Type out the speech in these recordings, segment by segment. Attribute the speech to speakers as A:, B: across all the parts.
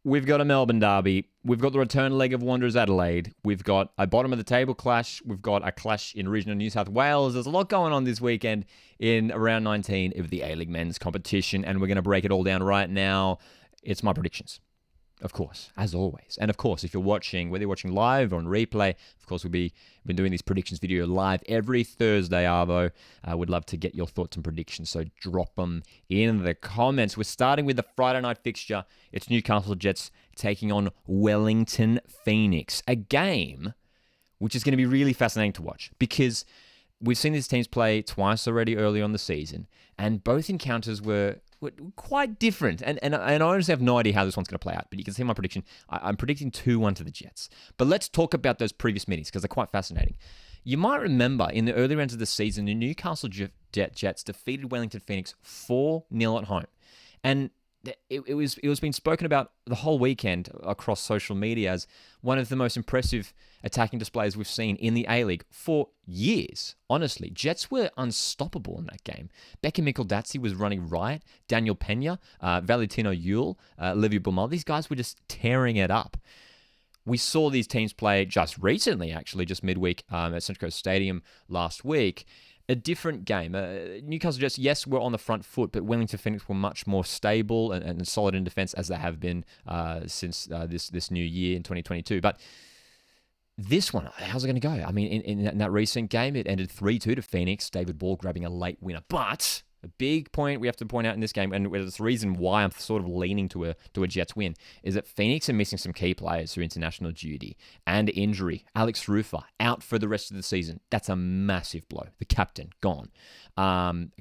A: We've got a Melbourne derby. We've got the return leg of Wanderers Adelaide. We've got a bottom of the table clash. We've got a clash in regional New South Wales. There's a lot going on this weekend in round 19 of the A-League men's competition, and we're going to break it all down right now. It's my predictions, of course, as always. And of course, if you're watching, whether you're watching live or on replay, of course, we've been doing these predictions video live every Thursday, Arvo. I would love to get your thoughts and predictions, so drop them in the comments. We're starting with the Friday night fixture. It's Newcastle Jets taking on Wellington Phoenix, a game which is going to be really fascinating to watch because we've seen these teams play twice already early on the season, and both encounters were quite different. And I honestly have no idea how this one's going to play out, but you can see my prediction. I'm predicting 2-1 to the Jets. But let's talk about those previous meetings because they're quite fascinating. You might remember in the early rounds of the season, the Newcastle Jets defeated Wellington Phoenix 4-0 at home. And it was being spoken about the whole weekend across social media as one of the most impressive attacking displays we've seen in the A-League for years. Honestly, Jets were unstoppable in that game. Becky Mikaldazzi was running riot. Daniel Pena, Valentino Yule, Livy Bumal, these guys were just tearing it up. We saw these teams play just recently, actually, just midweek at Central Coast Stadium last week. A different game. Newcastle Jets, yes, were on the front foot, but Wellington Phoenix were much more stable and solid in defense as they have been since this new year in 2022. But this one, how's it going to go? I mean, in that recent game, it ended 3-2 to Phoenix. David Ball grabbing a late winner. But a big point we have to point out in this game, and it's the reason why I'm sort of leaning to a Jets win, is that Phoenix are missing some key players through international duty and injury. Alex Rufer out for the rest of the season. That's a massive blow. The captain, gone.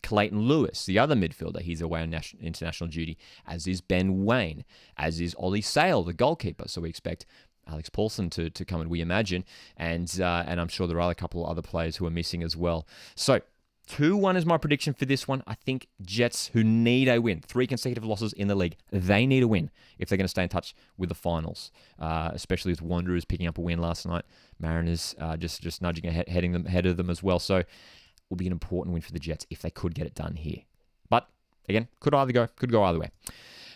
A: Clayton Lewis, the other midfielder, he's away on international duty, as is Ben Wayne, as is Ollie Sale, the goalkeeper. So we expect Alex Paulson to come in, we imagine, and I'm sure there are a couple of other players who are missing as well. So 2-1 is my prediction for this one. I think Jets, who need a win, 3 consecutive losses in the league, they need a win if they're going to stay in touch with the finals, especially with Wanderers picking up a win last night. Mariners just nudging ahead of them as well. So it will be an important win for the Jets if they could get it done here. But again, could go either way.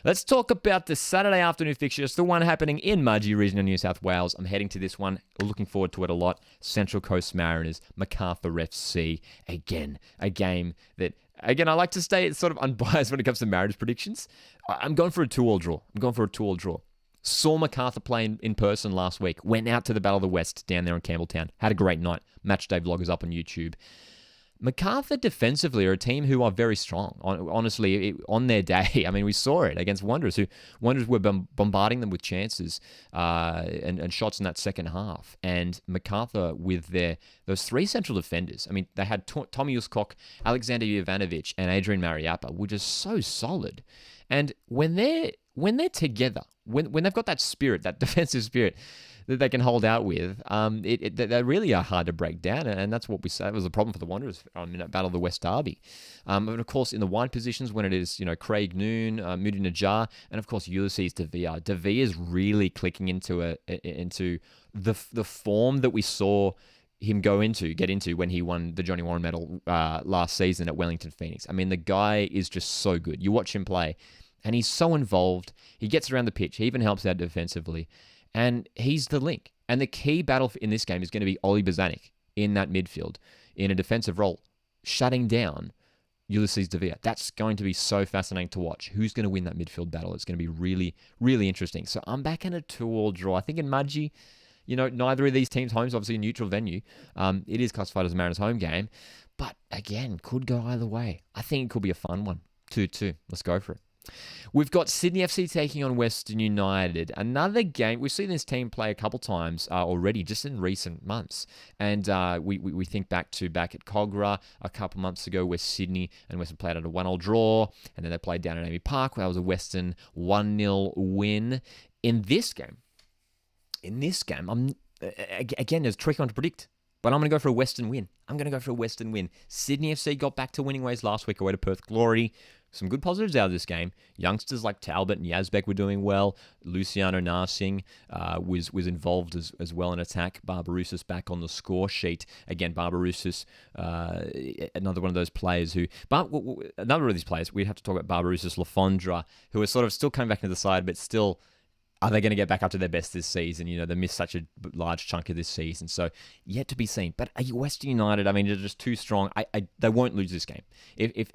A: Let's talk about the Saturday afternoon fixture. It's the one happening in Mudgee region of New South Wales. I'm heading to this one. Looking forward to it a lot. Central Coast Mariners, MacArthur FC. Again, a game that, I like to stay sort of unbiased when it comes to Mariners predictions. I'm going for a 2-2 draw. Saw MacArthur play in person last week. Went out to the Battle of the West down there in Campbelltown. Had a great night. Matchday vlog is up on YouTube. MacArthur defensively are a team who are very strong. Honestly, on their day, I mean, we saw it against Wanderers, Wanderers were bombarding them with chances and shots in that second half. And MacArthur with those 3 central defenders, I mean, they had Tommy Uskok, Alexander Jovanovic, and Adrian Mariappa, were just so solid. And when they're together, when they've got that spirit, that defensive spirit that they can hold out with, they really are hard to break down, and that's what we say was a problem for the Wanderers in that Battle of the West Derby. And of course, in the wide positions, when it is Craig Noon, Moody Najjar, and of course Ulysses De Villa. De Villa is really clicking into the form that we saw him get into when he won the Johnny Warren Medal last season at Wellington Phoenix. I mean, the guy is just so good. You watch him play, and he's so involved. He gets around the pitch. He even helps out defensively. And he's the link. And the key battle in this game is going to be Oli Bozanic in that midfield, in a defensive role, shutting down Ulysses De Villa. That's going to be so fascinating to watch. Who's going to win that midfield battle? It's going to be really, really interesting. So I'm back in a 2-2 draw. I think in Mudgee, neither of these teams' homes, obviously a neutral venue. It is classified as a Mariners home game. But again, could go either way. I think it could be a fun one. 2-2. Let's go for it. We've got Sydney FC taking on Western United. Another game. We've seen this team play a couple times already, just in recent months. And we think back at Cogra a couple months ago, where Sydney and Western played at a 1-1 draw. And then they played down at Amy Park, where that was a Western 1-0 win. In this game, again, there's a tricky one to predict. But I'm going to go for a Western win. Sydney FC got back to winning ways last week away to Perth Glory. Some good positives out of this game. Youngsters like Talbot and Yazbek were doing well. Luciano Narsing was involved as well in attack. Barbarousis back on the score sheet. Again, Barbarousis, another one of those players another of these players, we have to talk about Barbarousis, Lafondra, who are sort of still coming back into the side, but still Are they going to get back up to their best this season? They missed such a large chunk of this season. So, yet to be seen. But Western United, I mean, they're just too strong. They won't lose this game.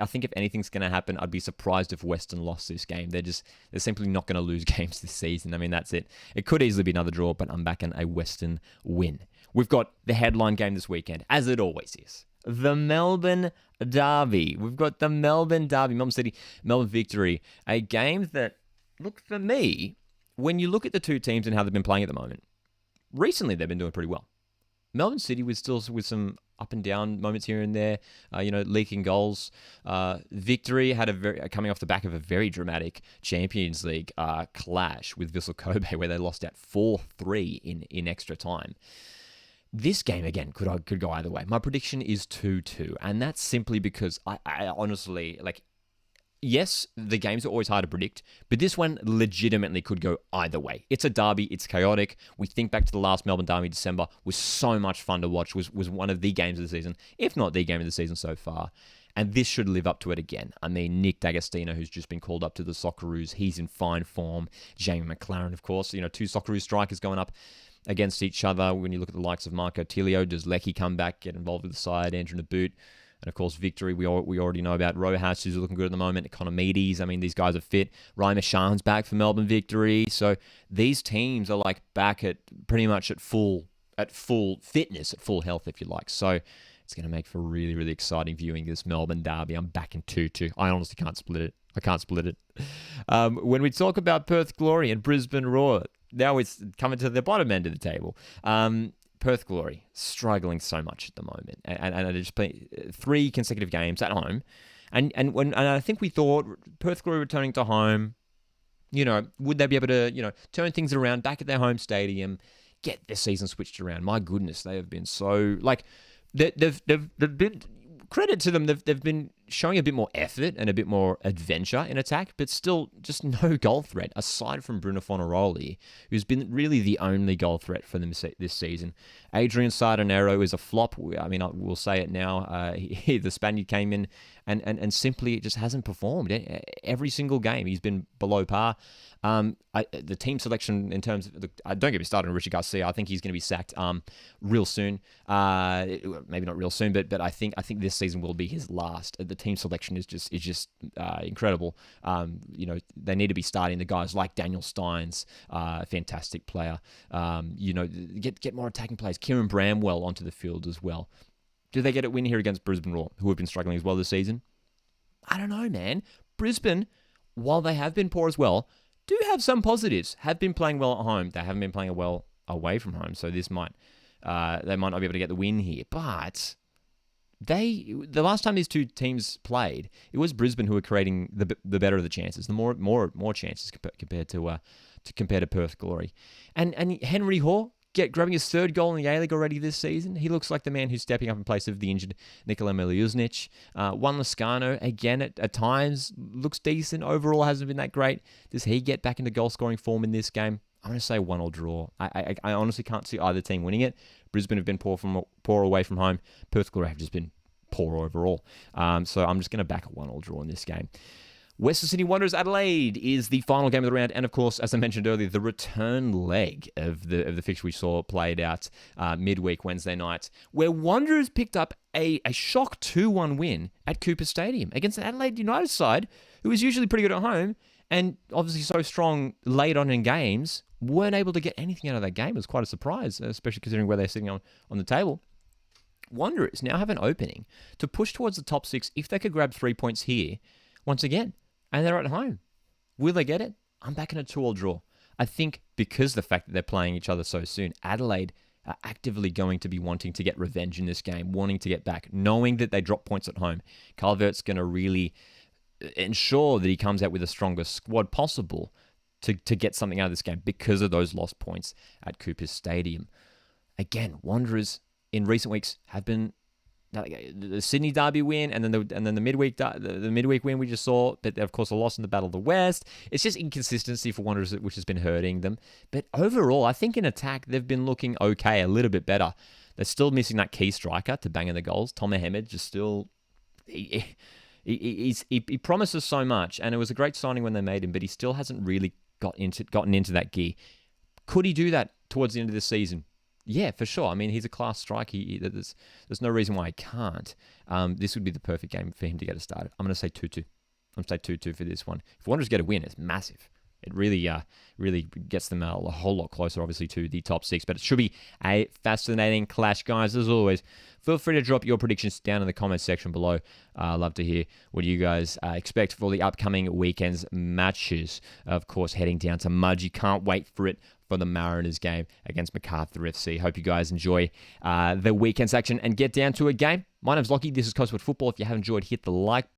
A: I think if anything's going to happen, I'd be surprised if Western lost this game. They're simply not going to lose games this season. I mean, that's it. It could easily be another draw, but I'm backing a Western win. We've got the headline game this weekend, as it always is. The Melbourne Derby. We've got the Melbourne Derby, Melbourne City, Melbourne Victory. A game that, look, for me, when you look at the two teams and how they've been playing at the moment, recently they've been doing pretty well. Melbourne City was still with some up and down moments here and there, leaking goals. Victory had coming off the back of a very dramatic Champions League clash with Vissel Kobe, where they lost at 4-3 in extra time. This game, again, could go either way. My prediction is 2-2, and that's simply because I honestly, yes, the games are always hard to predict, but this one legitimately could go either way. It's a derby. It's chaotic. We think back to the last Melbourne Derby in December. Was so much fun to watch. Was one of the games of the season, if not the game of the season so far. And this should live up to it again. I mean, Nick D'Agostino, who's just been called up to the Socceroos, he's in fine form. Jamie McLaren, of course, two Socceroos strikers going up against each other. When you look at the likes of Marco Tilio, does Lecky come back, get involved with the side, Andrew Naboot? And of course, Victory, we already know about Rojas, who's looking good at the moment. Economides, I mean, these guys are fit. Ryan Mashan's back for Melbourne Victory. So these teams are back at pretty much at full fitness, at full health, if you like. So it's going to make for really, really exciting viewing this Melbourne Derby. I'm back in 2-2. I honestly can't split it. I can't split it. When we talk about Perth Glory and Brisbane Roar, now it's coming to the bottom end of the table. Perth Glory struggling so much at the moment, and they just play 3 consecutive games at home, and I think we thought Perth Glory returning to home, would they be able to turn things around back at their home stadium, get their season switched around? My goodness, they have been so they've been, credit to them, they've been showing a bit more effort and a bit more adventure in attack, but still just no goal threat, aside from Bruno Fornaroli, who's been really the only goal threat for them this season. Adrian Sardinero is a flop. I mean, we'll say it now. The Spaniard came in and simply just hasn't performed. Every single game, he's been below par. The team selection in terms of, don't get me started on Richard Garcia. I think he's going to be sacked real soon. Maybe not real soon, but I think this season will be his last. The team selection is just incredible. They need to be starting the guys like Daniel Steins, fantastic player. Get more attacking players. Kieran Bramwell onto the field as well. Do they get a win here against Brisbane Roar, who have been struggling as well this season? I don't know, man. Brisbane, while they have been poor as well, do have some positives. Have been playing well at home. They haven't been playing well away from home, so they might not be able to get the win here. But the last time these two teams played, it was Brisbane who were creating the better of the chances, the more chances compared to Perth Glory, and Henry Hoare grabbing his 3rd goal in the A-League already this season. He looks like the man who's stepping up in place of the injured Nikola Miliuznic. Juan Lascano, again, at times, looks decent. Overall, hasn't been that great. Does he get back into goal-scoring form in this game? I'm going to say 1-1 draw. I honestly can't see either team winning it. Brisbane have been poor away from home. Perth Glory have just been poor overall. So I'm just going to back a 1-1 draw in this game. Western Sydney Wanderers Adelaide is the final game of the round, and of course, as I mentioned earlier, the return leg of the fixture we saw played out midweek Wednesday night, where Wanderers picked up a shock 2-1 win at Cooper Stadium against an Adelaide United side who is usually pretty good at home and obviously so strong late on in games, weren't able to get anything out of that game. It was quite a surprise, especially considering where they're sitting on the table. Wanderers now have an opening to push towards the top 6 if they could grab 3 points here once again. And they're at home. Will they get it? I'm backing a 2-2 draw. I think because of the fact that they're playing each other so soon, Adelaide are actively going to be wanting to get revenge in this game, wanting to get back, knowing that they drop points at home. Calvert's going to really ensure that he comes out with the strongest squad possible to get something out of this game because of those lost points at Cooper Stadium. Again, Wanderers in recent weeks have been the Sydney Derby win, and then the midweek win we just saw, but of course a loss in the Battle of the West. It's just inconsistency for Wanderers, which has been hurting them. But overall, I think in attack they've been looking okay, a little bit better. They're still missing that key striker to bang in the goals. Tom Mohamed just still he promises so much, and it was a great signing when they made him, but he still hasn't really gotten into that gear. Could he do that towards the end of the season? Yeah, for sure. I mean, he's a class striker. There's no reason why he can't. This would be the perfect game for him to get us started. I'm going to say 2-2. I'm going to say 2-2 for this one. If Wanderers get a win, it's massive. It really gets them a whole lot closer, obviously, to the top 6. But it should be a fascinating clash, guys. As always, feel free to drop your predictions down in the comments section below. I'd love to hear what you guys expect for the upcoming weekend's matches. Of course, heading down to Mudgee. Can't wait for it for the Mariners game against MacArthur FC. Hope you guys enjoy the weekend's action and get down to a game. My name's Lockie. This is Coswood Football. If you have enjoyed, hit the like